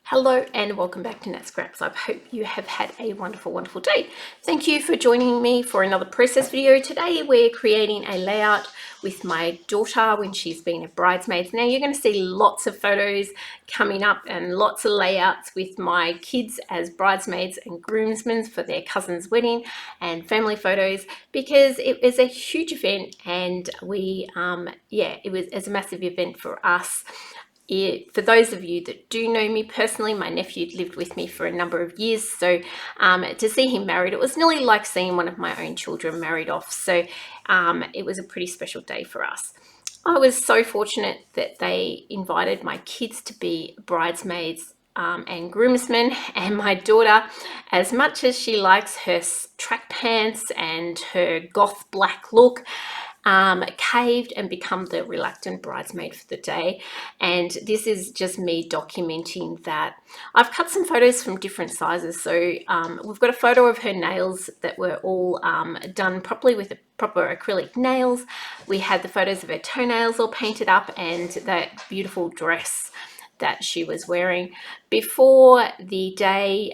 Hello and welcome back to Nat Scraps. I hope you have had a wonderful day. Thank you for joining me for another process video. Today we're creating a layout with my daughter when she's been a bridesmaid. Now you're going to see lots of photos coming up and lots of layouts with my kids as bridesmaids and groomsmen for their cousin's wedding and family photos because it was a huge event and it was a massive event for us. For those of you that do know me personally, my nephew lived with me for a number of years, so to see him married, it was nearly like seeing one of my own children married off. So it was a pretty special day for us. I was so fortunate that they invited my kids to be bridesmaids and groomsmen, and my daughter, as much as she likes her track pants and her goth black look, caved and become the reluctant bridesmaid for the day. And this is just me documenting that. I've cut some photos from different sizes. So we've got a photo of her nails that were all done properly with proper acrylic nails. We had the photos of her toenails all painted up and that beautiful dress that she was wearing. Before the day,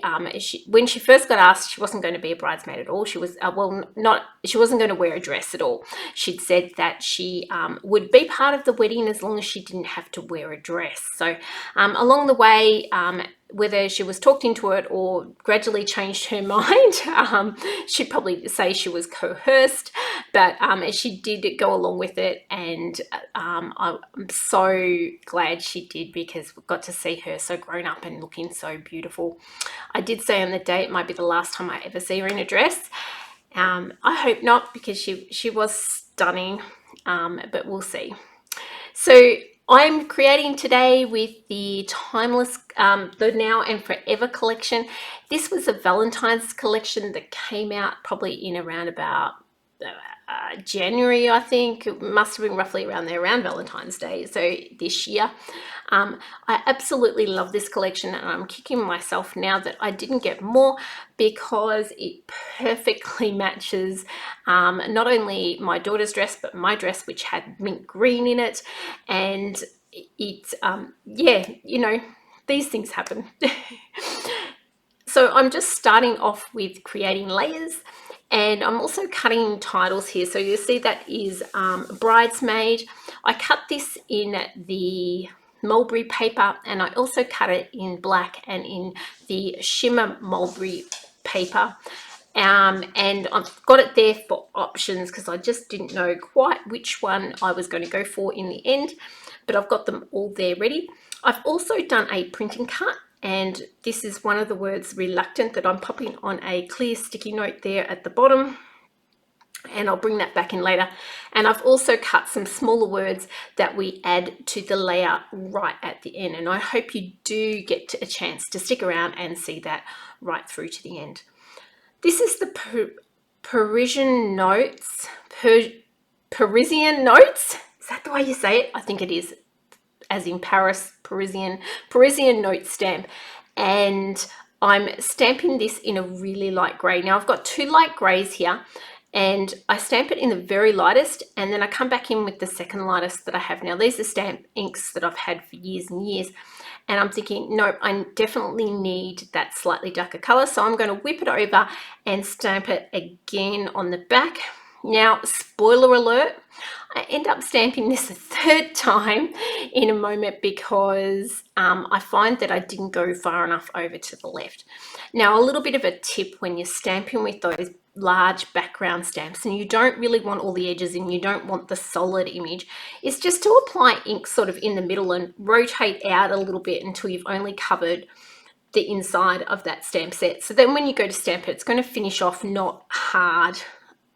when she first got asked, she wasn't going to be a bridesmaid at all. She was she wasn't going to wear a dress at all. She'd said that she would be part of the wedding as long as she didn't have to wear a dress. So along the way, whether she was talked into it or gradually changed her mind, she'd probably say she was coerced, but she did go along with it, and I'm so glad she did because we got to see her so grown up and looking so beautiful. I did say on the day it might be the last time I ever see her in a dress. I hope not, because she was stunning, but we'll see. So I'm creating today with the Timeless, the Now and Forever collection. This was a Valentine's collection that came out probably in around about January, I think. It must have been roughly around there, around Valentine's Day, so this year. I absolutely love this collection, and I'm kicking myself now that I didn't get more because it perfectly matches not only my daughter's dress but my dress, which had mint green in it. And it's these things happen. So I'm just starting off with creating layers, and I'm also cutting titles here. So you see that is bridesmaid. I cut this in the mulberry paper, and I also cut it in black and in the shimmer mulberry paper. And I've got it there for options because I just didn't know quite which one I was going to go for in the end, but I've got them all there ready. I've also done a printing cut, and this is one of the words reluctant that I'm popping on a clear sticky note there at the bottom, and I'll bring that back in later. And I've also cut some smaller words that we add to the layout right at the end, and I hope you do get a chance to stick around and see that right through to the end. This is the Parisian notes. Parisian notes? Is that the way you say it? I think it is, as in Paris, Parisian note stamp. And I'm stamping this in a really light grey. Now I've got two light greys here, and I stamp it in the very lightest, and then I come back in with the second lightest that I have now. These are stamp inks that I've had for years and years, and I'm thinking, nope, I definitely need that slightly darker color, so I'm going to whip it over and stamp it again on the back. Now, spoiler alert, I end up stamping this a third time in a moment because I find that I didn't go far enough over to the left. Now, a little bit of a tip when you're stamping with those large background stamps and you don't really want all the edges and you don't want the solid image, is just to apply ink sort of in the middle and rotate out a little bit until you've only covered the inside of that stamp set. So then when you go to stamp it, it's going to finish off not hard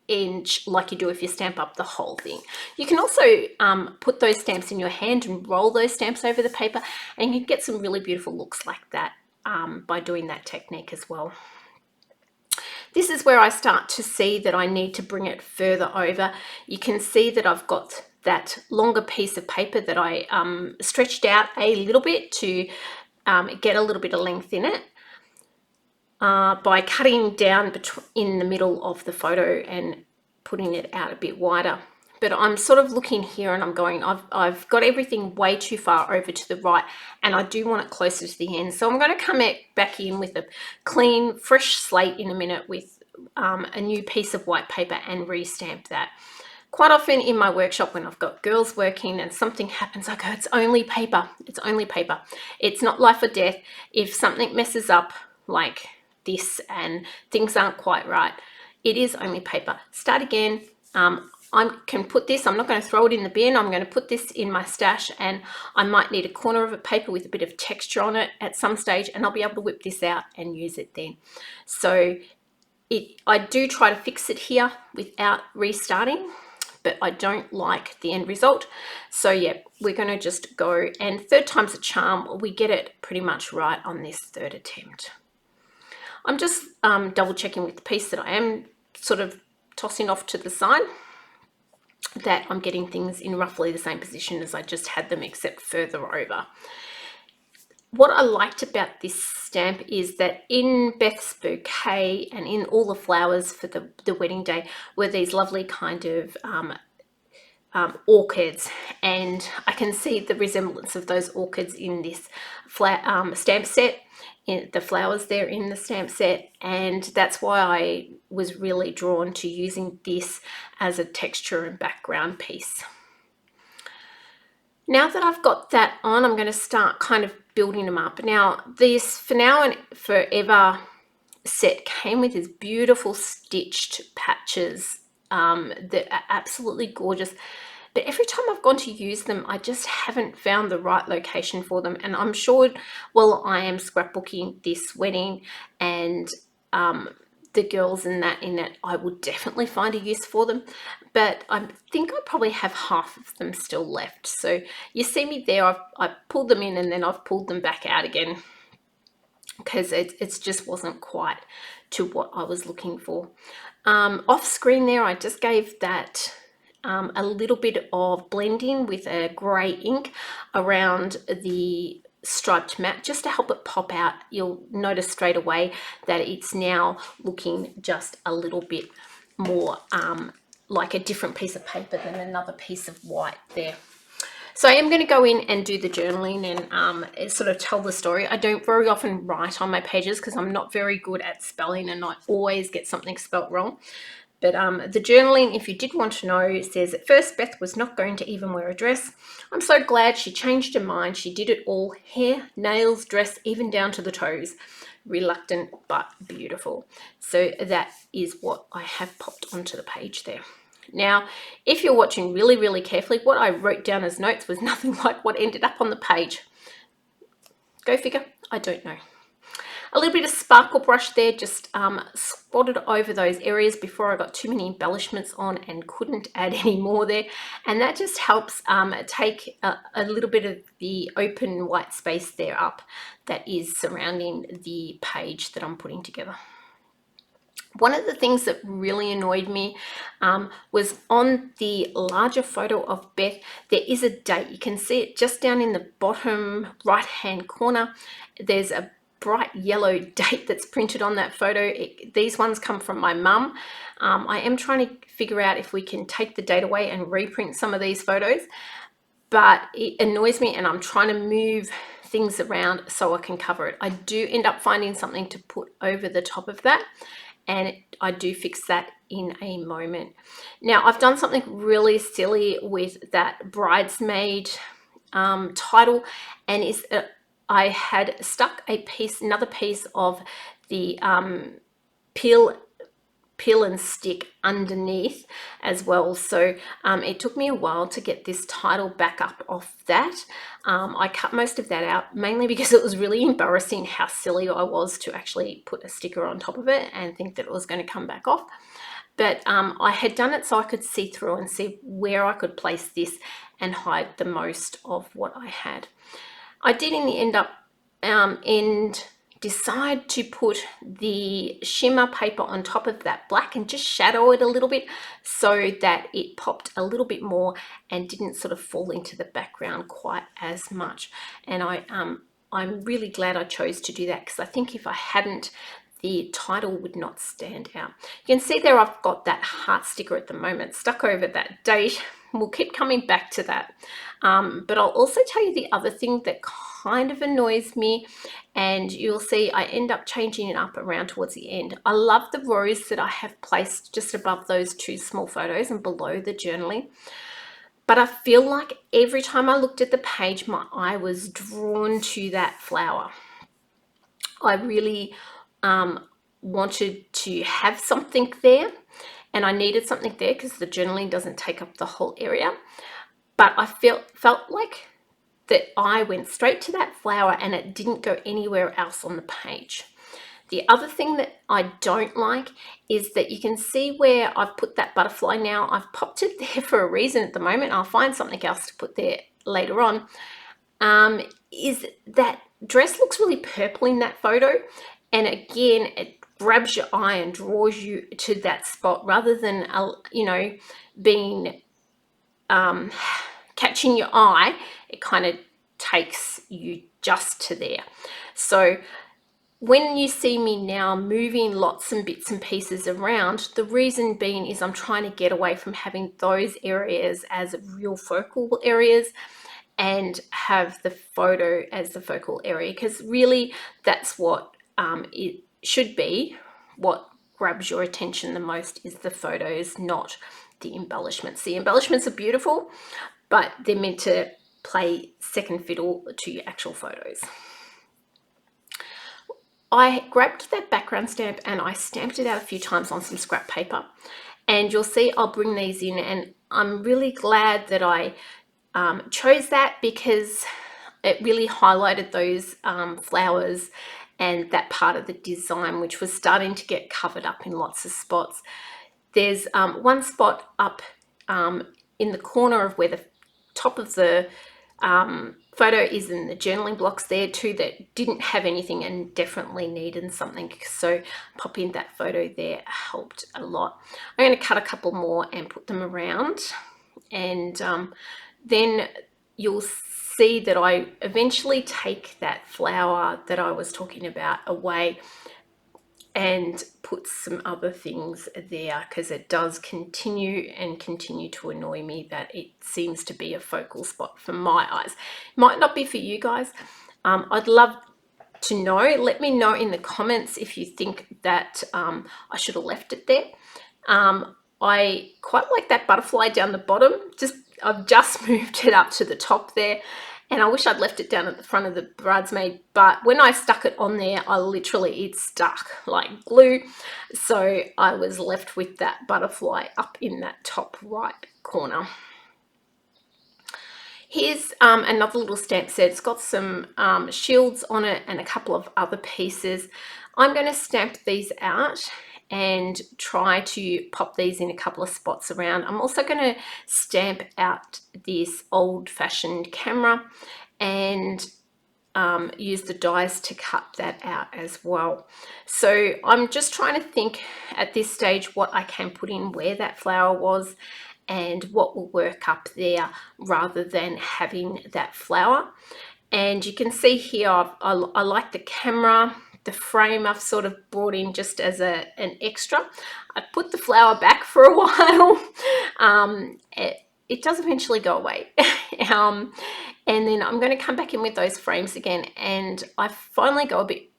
inch like you do if you stamp up the whole thing. You can also put those stamps in your hand and roll those stamps over the paper, and you get some really beautiful looks like that by doing that technique as well. This is where I start to see that I need to bring it further over. You can see that I've got that longer piece of paper that I stretched out a little bit to get a little bit of length in it. By cutting down in the middle of the photo and putting it out a bit wider. but I'm sort of looking here and I'm going, I've got everything way too far over to the right, and I do want it closer to the end. So I'm going to come back in with a clean, fresh slate in a minute with a new piece of white paper and restamp that. Quite often in my workshop when I've got girls working and something happens, I go, it's only paper. It's only paper. It's not life or death. If something messes up like this and things aren't quite right, it is only paper. Start again. I can put this, I'm not going to throw it in the bin, I'm going to put this in my stash, and I might need a corner of a paper with a bit of texture on it at some stage, and I'll be able to whip this out and use it then. So I do try to fix it here without restarting, but I don't like the end result. So yeah, we're going to just go, and third time's a charm. We get it pretty much right on this third attempt. I'm just double checking with the piece that I am sort of tossing off to the side, that I'm getting things in roughly the same position as I just had them, except further over. What I liked about this stamp is that in Beth's bouquet and in all the flowers for the wedding day were these lovely kind of orchids, and I can see the resemblance of those orchids in this stamp set, in the flowers there in the stamp set, and that's why I was really drawn to using this as a texture and background piece. Now that I've got that on, I'm going to start kind of building them up. Now, this For Now and Forever set came with these beautiful stitched patches that are absolutely gorgeous. But every time I've gone to use them, I just haven't found the right location for them. And I'm sure, well, I am scrapbooking this wedding and the girls in that, I will definitely find a use for them. But I think I probably have half of them still left. So you see me there, I've pulled them in and then I've pulled them back out again, because it just wasn't quite to what I was looking for. Off screen there, I just gave that a little bit of blending with a grey ink around the striped mat, just to help it pop out. You'll notice straight away that it's now looking just a little bit more like a different piece of paper than another piece of white there. So I am going to go in and do the journaling and sort of tell the story. I don't very often write on my pages because I'm not very good at spelling and I always get something spelt wrong. But the journaling, if you did want to know, says, at first Beth was not going to even wear a dress. I'm so glad she changed her mind. She did it all: hair, nails, dress, even down to the toes. Reluctant but beautiful. So that is what I have popped onto the page there. Now, if you're watching really, really carefully, what I wrote down as notes was nothing like what ended up on the page. Go figure, I don't know. A little bit of sparkle brush there, just spotted over those areas before I got too many embellishments on and couldn't add any more there. And that just helps take a little bit of the open white space there up that is surrounding the page that I'm putting together. One of the things that really annoyed me was on the larger photo of Beth, there is a date. You can see it just down in the bottom right-hand corner. There's a bright yellow date that's printed on that photo. These ones come from my mum. I am trying to figure out if we can take the date away and reprint some of these photos, but it annoys me and I'm trying to move things around so I can cover it. I do end up finding something to put over the top of that, and I do fix that in a moment. Now, I've done something really silly with that bridesmaid title, and I had stuck another piece of the peel and stick underneath as well. So it took me a while to get this title back up off that. I cut most of that out, mainly because it was really embarrassing how silly I was to actually put a sticker on top of it and think that it was going to come back off. But I had done it so I could see through and see where I could place this and hide the most of what I had. I did in the end decide to put the shimmer paper on top of that black and just shadow it a little bit so that it popped a little bit more and didn't sort of fall into the background quite as much. And I'm really glad I chose to do that, because I think if I hadn't, the title would not stand out. You can see there I've got that heart sticker at the moment stuck over that date. We'll keep coming back to that. But I'll also tell you the other thing that kind of annoys me, and you'll see I end up changing it up around towards the end. I love the rows that I have placed just above those two small photos and below the journaling. But I feel like every time I looked at the page, my eye was drawn to that flower. I really wanted to have something there, and I needed something there because the journaling doesn't take up the whole area. But I felt like that I went straight to that flower and it didn't go anywhere else on the page. The other thing that I don't like is that you can see where I've put that butterfly now. I've popped it there for a reason at the moment. I'll find something else to put there later on. Is that dress looks really purple in that photo. And again, it grabs your eye and draws you to that spot rather than, you know, being catching your eye. It kind of takes you just to there. So when you see me now moving lots and bits and pieces around, the reason being is I'm trying to get away from having those areas as real focal areas and have the photo as the focal area, because really that's what it should be. What grabs your attention the most is the photos, not the embellishments. The embellishments are beautiful, but they're meant to play second fiddle to your actual photos. I grabbed that background stamp and I stamped it out a few times on some scrap paper, and you'll see I'll bring these in, and I'm really glad that I chose that because it really highlighted those flowers and that part of the design, which was starting to get covered up in lots of spots. There's one spot up in the corner of where the top of the photo is in the journaling blocks there too, that didn't have anything and definitely needed something. So popping that photo there helped a lot. I'm going to cut a couple more and put them around, and then you'll see that I eventually take that flower that I was talking about away and put some other things there, because it does continue to annoy me that it seems to be a focal spot for my eyes. Might not be for you guys. I'd love to know. Let me know in the comments if you think that I should have left it there. I quite like that butterfly down the bottom. I've just moved it up to the top there, and I wish I'd left it down at the front of the bridesmaid, but when I stuck it on there, it stuck like glue. So I was left with that butterfly up in that top right corner. Here's another little stamp set. It's got some shields on it and a couple of other pieces. I'm going to stamp these out and try to pop these in a couple of spots around. I'm also going to stamp out this old-fashioned camera and use the dies to cut that out as well. So I'm just trying to think at this stage what I can put in where that flower was and what will work up there rather than having that flower. And you can see here I like the camera. The frame I've sort of brought in just as an extra. I put the flower back for a while. It does eventually go away. And then I'm going to come back in with those frames again, and I finally go a bit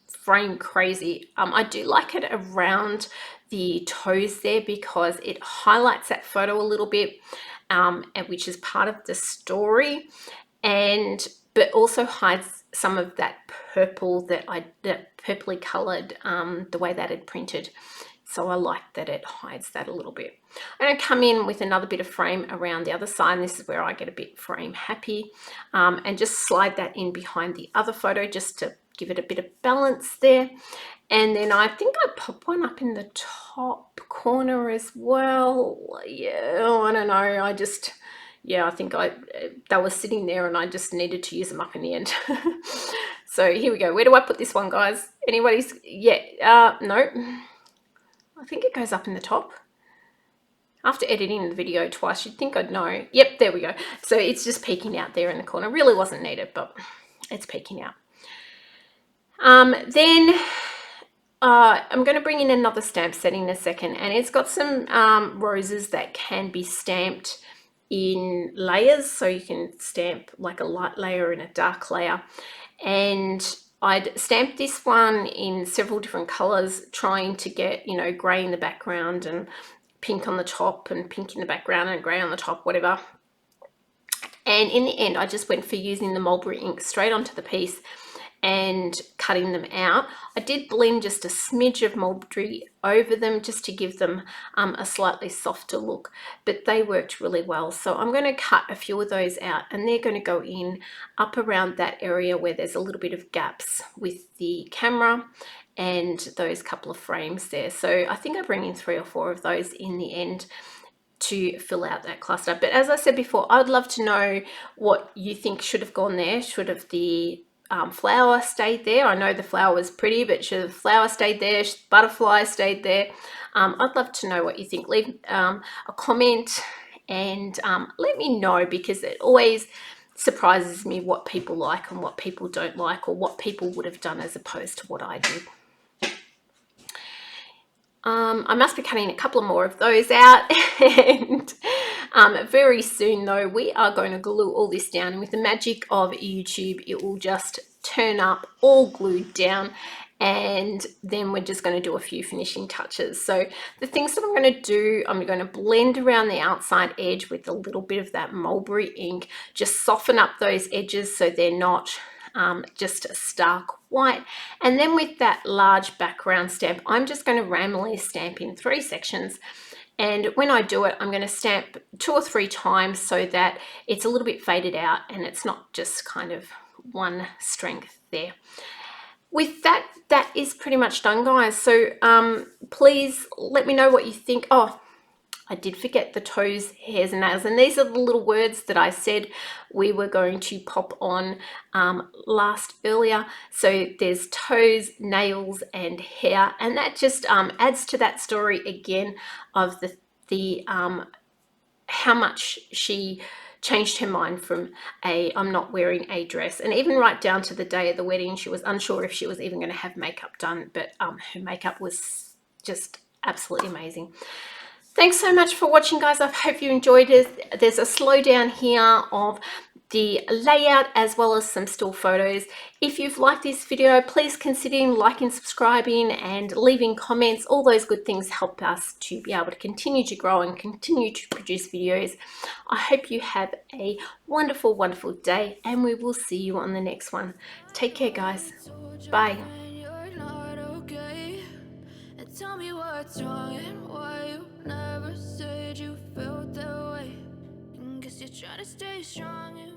frame crazy. I do like it around the toes there because it highlights that photo a little bit, and which is part of the story, but also hides some of that purple that purpley colored, the way that it printed. So I like that it hides that a little bit. I'm going to come in with another bit of frame around the other side, and this is where I get a bit frame happy, and just slide that in behind the other photo just to give it a bit of balance there. And then I think I pop one up in the top corner as well. Yeah, I don't know. I think they were sitting there and I just needed to use them up in the end. So here we go. Where do I put this one, guys? Anybody's? Yeah, no. I think it goes up in the top. After editing the video twice, you'd think I'd know. Yep, there we go. So it's just peeking out there in the corner. Really wasn't needed, but it's peeking out. Then I'm going to bring in another stamp set in a second, and it's got some roses that can be stamped in layers, so you can stamp like a light layer and a dark layer. And I'd stamped this one in several different colors, trying to get, you know, gray in the background and pink on the top and pink in the background and gray on the top, whatever. And in the end, I just went for using the mulberry ink straight onto the piece and cutting them out. I did blend just a smidge of mulberry over them just to give them a slightly softer look, but they worked really well. So I'm going to cut a few of those out, and they're going to go in up around that area where there's a little bit of gaps with the camera and those couple of frames there. So I think I bring in 3 or 4 of those in the end to fill out that cluster. But as I said before, I'd love to know what you think should have gone there. Should have the flower stayed there? I know the flower was pretty, but should the flower stayed there? Should the butterfly stayed there? I'd love to know what you think. Leave a comment and let me know, because it always surprises me what people like and what people don't like, or what people would have done as opposed to what I did. I must be cutting a couple more of those out, and very soon though we are going to glue all this down, and with the magic of YouTube it will just turn up all glued down, and then we're just going to do a few finishing touches. So the things that I'm going to do, I'm going to blend around the outside edge with a little bit of that mulberry ink, just soften up those edges so they're not just a stark white. And then with that large background stamp, I'm just going to randomly stamp in 3 sections. And when I do it, I'm going to stamp 2 or 3 times so that it's a little bit faded out and it's not just kind of one strength there. With that, that is pretty much done, guys. So please let me know what you think. Oh, I did forget the toes, hairs and nails, and these are the little words that I said we were going to pop on earlier. So there's toes, nails and hair, and that just adds to that story again of the how much she changed her mind from I'm not wearing a dress, and even right down to the day of the wedding she was unsure if she was even going to have makeup done, but her makeup was just absolutely amazing. Thanks so much for watching, guys. I hope you enjoyed it. There's a slowdown here of the layout as well as some still photos. If you've liked this video, please consider liking, subscribing and leaving comments. All those good things help us to be able to continue to grow and continue to produce videos. I hope you have a wonderful, wonderful day, and we will see you on the next one. Take care, guys. Bye. Tell me what's wrong and why you never said you felt that way. Guess you're trying to stay strong and